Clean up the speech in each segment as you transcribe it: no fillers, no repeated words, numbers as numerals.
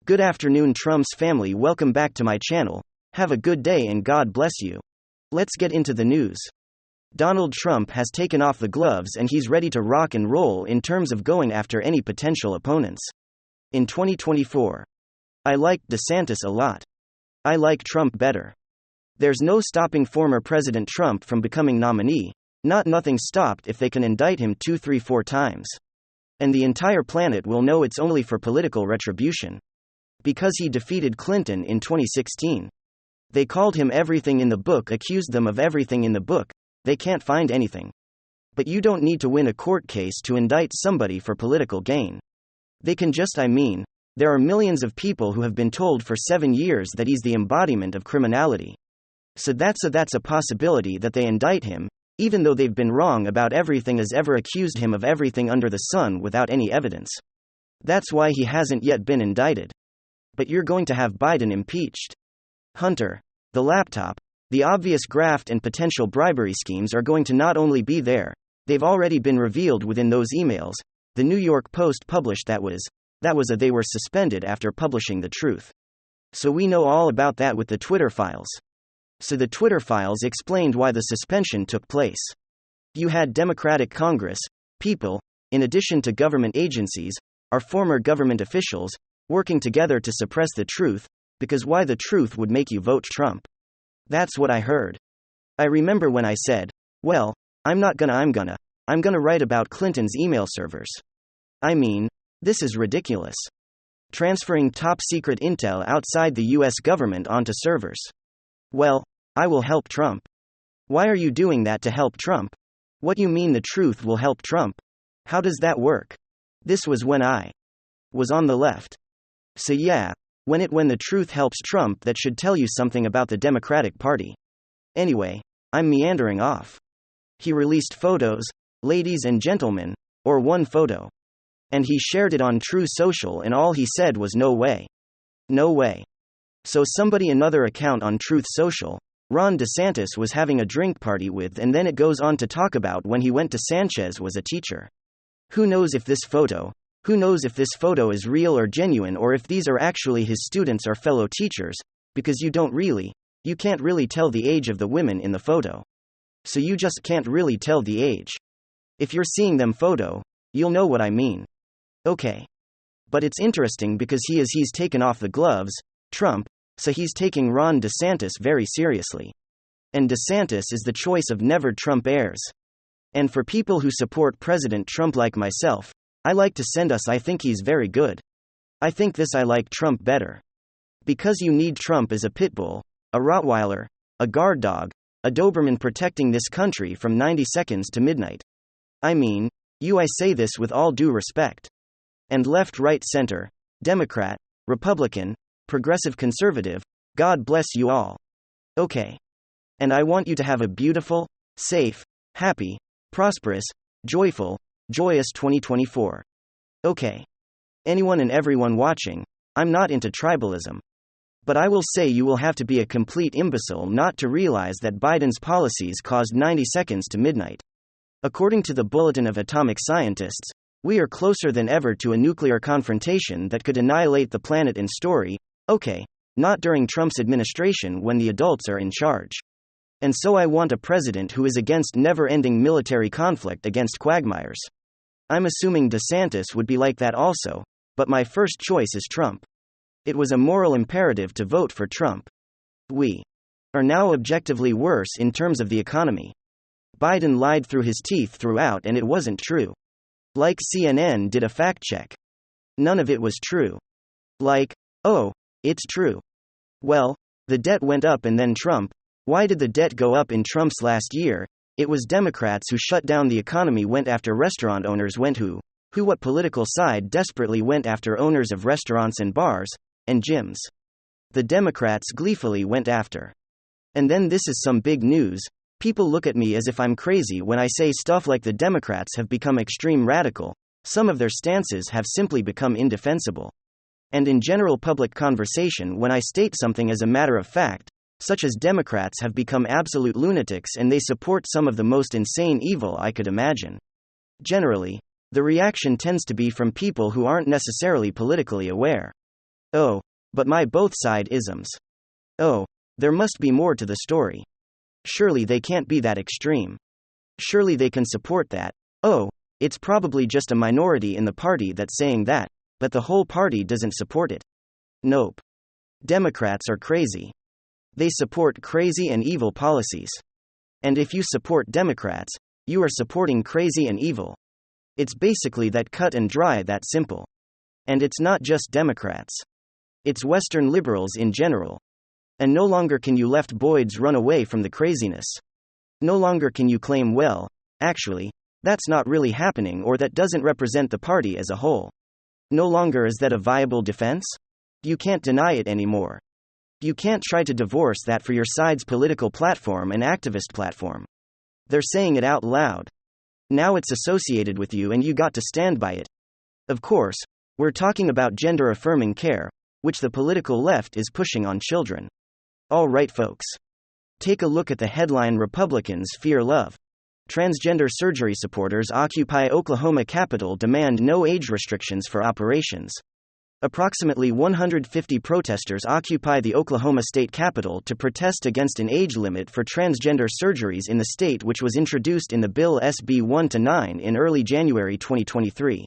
Good afternoon, Trump's family. Welcome back to my channel. Have a good day and God bless you. Let's get into the news. Donald Trump has taken off the gloves and he's ready to rock and roll in terms of going after any potential opponents. In 2024, I liked DeSantis a lot. I like Trump better. There's no stopping former President Trump from becoming nominee. Nothing stopped if they can indict him 2, 3, 4 times. And the entire planet will know it's only for political retribution. Because he defeated Clinton in 2016. They called him everything in the book, accused them of everything in the book, they can't find anything. But you don't need to win a court case to indict somebody for political gain. They can just, there are millions of people who have been told for 7 years that he's the embodiment of criminality. So that's a possibility that they indict him, even though they've been wrong about everything, has ever accused him of everything under the sun without any evidence. That's why he hasn't yet been indicted. But you're going to have Biden impeached. Hunter, the laptop, the obvious graft and potential bribery schemes are going to not only be there, they've already been revealed within those emails. The New York Post published they were suspended after publishing the truth. So we know all about that with the Twitter files. So the Twitter files explained why the suspension took place. You had Democratic Congress, people, in addition to government agencies, are former government officials, working together to suppress the truth, because why the truth would make you vote Trump. That's what I heard. I remember when I said, well, I'm gonna write about Clinton's email servers. This is ridiculous. Transferring top secret intel outside the US government onto servers. Well, I will help Trump. Why are you doing that to help Trump? What you mean the truth will help Trump? How does that work? This was when I was on the left. So yeah, when the truth helps Trump, that should tell you something about the Democratic Party. Anyway, I'm meandering off. He released photos, ladies and gentlemen, or one photo. And he shared it on True Social and all he said was no way. No way. So another account on Truth Social, Ron DeSantis was having a drink party with, and then it goes on to talk about when he went to Sanchez was a teacher. Who knows if this photo is real or genuine, or if these are actually his students or fellow teachers, because you can't really tell the age of the women in the photo. So you just can't really tell the age. If you're seeing them photo, you'll know what I mean. Okay. But it's interesting because he's taken off the gloves, Trump, so he's taking Ron DeSantis very seriously. And DeSantis is the choice of never Trump heirs. And for people who support President Trump like myself, I like to send us, I think he's very good. I like Trump better. Because you need Trump as a pit bull, a Rottweiler, a guard dog, a Doberman protecting this country from 90 seconds to midnight. I say this with all due respect. And left, right, center, Democrat, Republican, progressive, conservative, God bless you all. Okay. And I want you to have a beautiful, safe, happy, prosperous, joyous 2024. Okay. Anyone and everyone watching, I'm not into tribalism. But I will say you will have to be a complete imbecile not to realize that Biden's policies caused 90 seconds to midnight. According to the Bulletin of Atomic Scientists, we are closer than ever to a nuclear confrontation that could annihilate the planet in story, not during Trump's administration when the adults are in charge. And so I want a president who is against never-ending military conflict against quagmires. I'm assuming DeSantis would be like that also, but my first choice is Trump. It was a moral imperative to vote for Trump. We are now objectively worse in terms of the economy. Biden lied through his teeth throughout and it wasn't true. Like CNN did a fact check. None of it was true. It's true. Well, the debt went up and then Trump. Why did the debt go up in Trump's last year? It was Democrats who shut down the economy, went after restaurant owners, what political side desperately went after owners of restaurants and bars, and gyms? The Democrats gleefully went after. And then this is some big news. People look at me as if I'm crazy when I say stuff like the Democrats have become extreme radical, some of their stances have simply become indefensible. And in general public conversation, when I state something as a matter of fact, such as Democrats have become absolute lunatics and they support some of the most insane evil I could imagine. Generally, the reaction tends to be from people who aren't necessarily politically aware. Oh, but my both side isms. Oh, there must be more to the story. Surely they can't be that extreme. Surely they can support that. Oh, it's probably just a minority in the party that's saying that, but the whole party doesn't support it. Nope. Democrats are crazy. They support crazy and evil policies. And if you support Democrats, you are supporting crazy and evil. It's basically that cut and dry, that simple. And it's not just Democrats. It's Western liberals in general. And no longer can you left boys run away from the craziness. No longer can you claim, well, actually, that's not really happening, or that doesn't represent the party as a whole. No longer is that a viable defense? You can't deny it anymore. You can't try to divorce that for your side's political platform and activist platform. They're saying it out loud. Now it's associated with you and you got to stand by it. Of course, we're talking about gender-affirming care, which the political left is pushing on children. All right, folks. Take a look at the headline: Republicans fear love. Transgender surgery supporters occupy Oklahoma Capitol, demand no age restrictions for operations. Approximately 150 protesters occupy the Oklahoma State Capitol to protest against an age limit for transgender surgeries in the state, which was introduced in the bill SB 1-9 in early January 2023.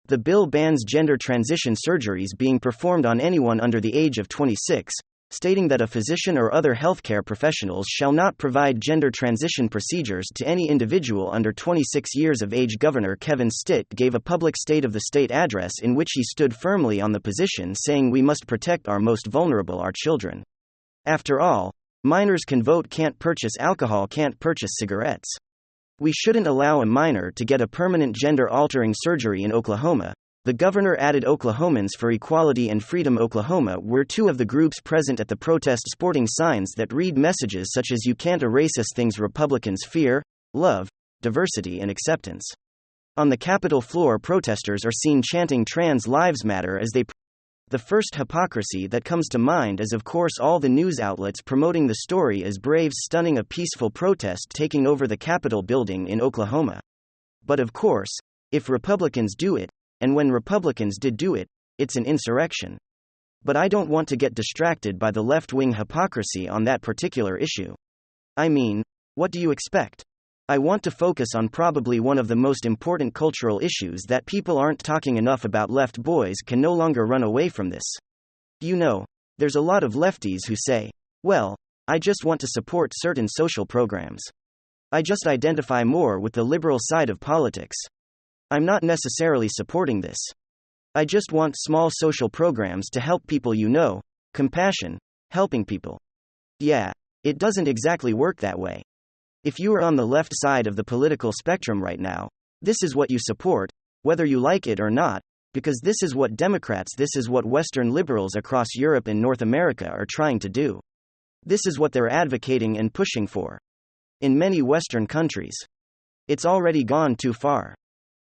The bill bans gender transition surgeries being performed on anyone under the age of 26, stating that a physician or other healthcare professionals shall not provide gender transition procedures to any individual under 26 years of age. Governor Kevin Stitt gave a public State of the State address in which he stood firmly on the position, saying we must protect our most vulnerable, our children. After all, minors can vote, can't purchase alcohol, can't purchase cigarettes. We shouldn't allow a minor to get a permanent gender-altering surgery in Oklahoma. The governor added. Oklahomans for Equality and Freedom Oklahoma were two of the groups present at the protest, sporting signs that read messages such as "You can't erase us," things Republicans fear, love, diversity and acceptance. On the Capitol floor, protesters are seen chanting "Trans Lives Matter" as they. The first hypocrisy that comes to mind is, of course, all the news outlets promoting the story as Braves stunning a peaceful protest taking over the Capitol building in Oklahoma. But of course, if Republicans do it, and when Republicans did do it, it's an insurrection. But I don't want to get distracted by the left-wing hypocrisy on that particular issue. I mean, what do you expect? I want to focus on probably one of the most important cultural issues that people aren't talking enough about. Left boys can no longer run away from this. You know, there's a lot of lefties who say, well, I just want to support certain social programs. I just identify more with the liberal side of politics. I'm not necessarily supporting this. I just want small social programs to help people, you know, compassion, helping people. Yeah, it doesn't exactly work that way. If you are on the left side of the political spectrum right now, this is what you support, whether you like it or not, because this is what Democrats, this is what Western liberals across Europe and North America are trying to do. This is what they're advocating and pushing for. In many Western countries, it's already gone too far.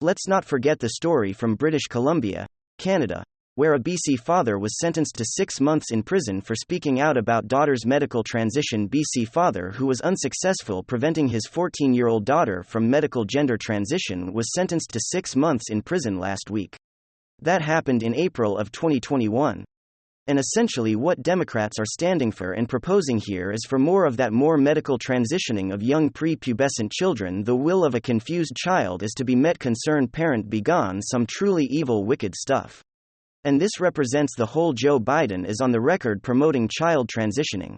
Let's not forget the story from British Columbia, Canada, where a BC father was sentenced to 6 months in prison for speaking out about daughter's medical transition. BC father who was unsuccessful preventing his 14-year-old daughter from medical gender transition was sentenced to 6 months in prison last week. That happened in April of 2021. And essentially what Democrats are standing for and proposing here is for more of that, more medical transitioning of young prepubescent children. The will of a confused child is to be met, concerned parent begone, some truly evil, wicked stuff. And this represents the whole. Joe Biden is on the record promoting child transitioning.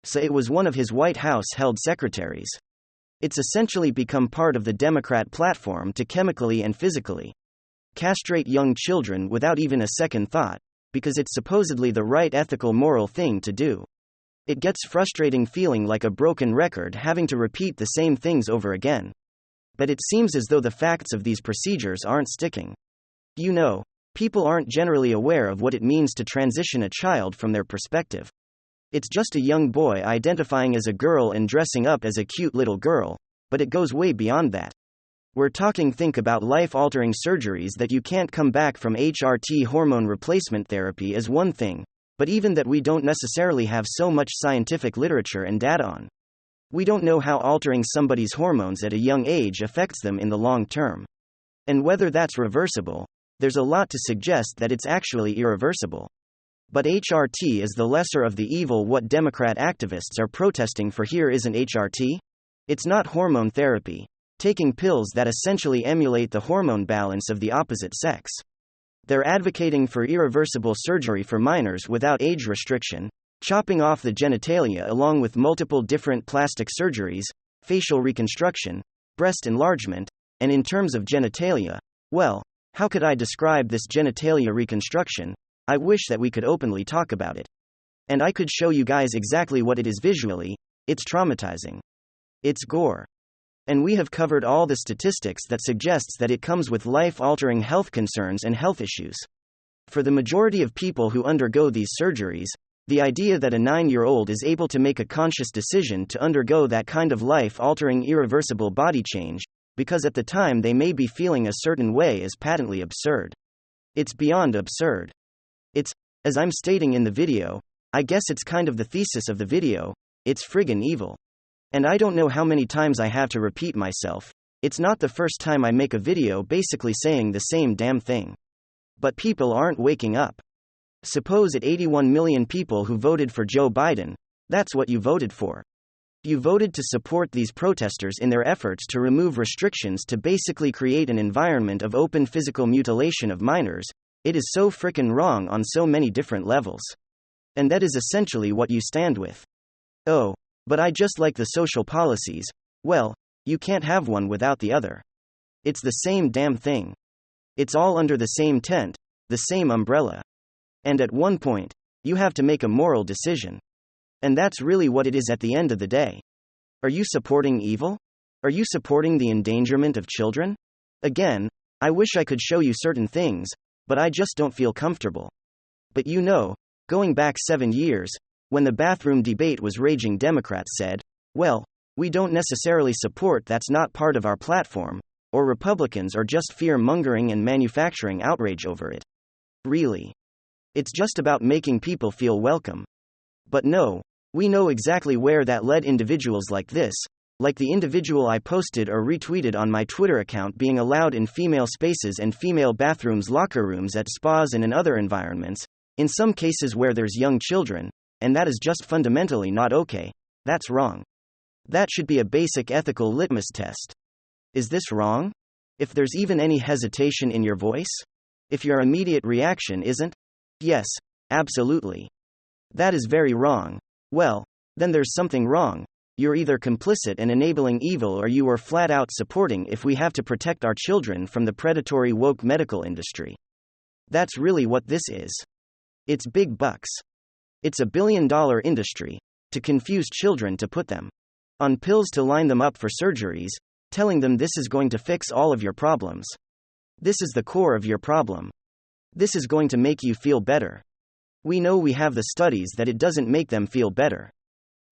So it was one of his White House-held secretaries. It's essentially become part of the Democrat platform to chemically and physically castrate young children without even a second thought, because it's supposedly the right ethical, moral thing to do. It gets frustrating feeling like a broken record, having to repeat the same things over again. But it seems as though the facts of these procedures aren't sticking. You know, people aren't generally aware of what it means to transition a child from their perspective. It's just a young boy identifying as a girl and dressing up as a cute little girl, but it goes way beyond that. We're talking, think about life-altering surgeries that you can't come back from. HRT, hormone replacement therapy, is one thing, but even that we don't necessarily have so much scientific literature and data on. We don't know how altering somebody's hormones at a young age affects them in the long term. And whether that's reversible. There's a lot to suggest that it's actually irreversible. But HRT is the lesser of the evil. What Democrat activists are protesting for here isn't HRT? It's not hormone therapy, taking pills that essentially emulate the hormone balance of the opposite sex. They're advocating for irreversible surgery for minors without age restriction, chopping off the genitalia along with multiple different plastic surgeries, facial reconstruction, breast enlargement, and in terms of genitalia, well, how could I describe this genitalia reconstruction? I wish that we could openly talk about it. And I could show you guys exactly what it is visually. It's traumatizing. It's gore. And we have covered all the statistics that suggests that it comes with life-altering health concerns and health issues. For the majority of people who undergo these surgeries, the idea that a 9-year-old is able to make a conscious decision to undergo that kind of life-altering irreversible body change, because at the time they may be feeling a certain way, is patently absurd. It's beyond absurd. It's, as I'm stating in the video, I guess it's kind of the thesis of the video, it's friggin' evil. And I don't know how many times I have to repeat myself, it's not the first time I make a video basically saying the same damn thing. But people aren't waking up. Suppose at 81 million people who voted for Joe Biden, that's what you voted for. You voted to support these protesters in their efforts to remove restrictions to basically create an environment of open physical mutilation of minors. It is so frickin' wrong on so many different levels. And that is essentially what you stand with. Oh, but I just like the social policies. Well, you can't have one without the other. It's the same damn thing. It's all under the same tent, the same umbrella. And at one point, you have to make a moral decision. And that's really what it is at the end of the day. Are you supporting evil? Are you supporting the endangerment of children? Again, I wish I could show you certain things, but I just don't feel comfortable. But you know, going back 7 years, when the bathroom debate was raging, Democrats said, well, we don't necessarily support, that's not part of our platform, or Republicans are just fear-mongering and manufacturing outrage over it. Really? It's just about making people feel welcome. But no, we know exactly where that led. Individuals like this, like the individual I posted or retweeted on my Twitter account, being allowed in female spaces and female bathrooms, locker rooms at spas and in other environments, in some cases where there's young children, and that is just fundamentally not okay. That's wrong. That should be a basic ethical litmus test. Is this wrong? If there's even any hesitation in your voice? If your immediate reaction isn't, yes, absolutely, that is very wrong, well, then there's something wrong. You're either complicit and enabling evil, or you are flat out supporting if we have to protect our children from the predatory woke medical industry. That's really what this is. It's big bucks. It's a billion-dollar industry, to confuse children, to put them on pills, to line them up for surgeries, telling them this is going to fix all of your problems. This is the core of your problem. This is going to make you feel better. We know, we have the studies, that it doesn't make them feel better.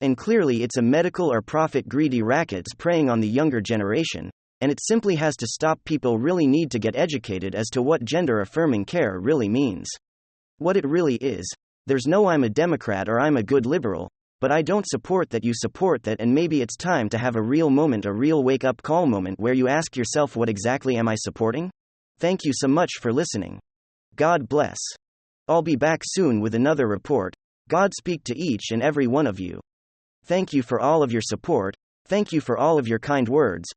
And clearly it's a medical or profit-greedy rackets preying on the younger generation, and it simply has to stop. People really need to get educated as to what gender-affirming care really means. What it really is. There's no I'm a Democrat or I'm a good liberal, but I don't support that, you support that, and maybe it's time to have a real moment, a real wake-up call moment where you ask yourself, what exactly am I supporting? Thank you so much for listening. God bless. I'll be back soon with another report. God speak to each and every one of you. Thank you for all of your support, thank you for all of your kind words,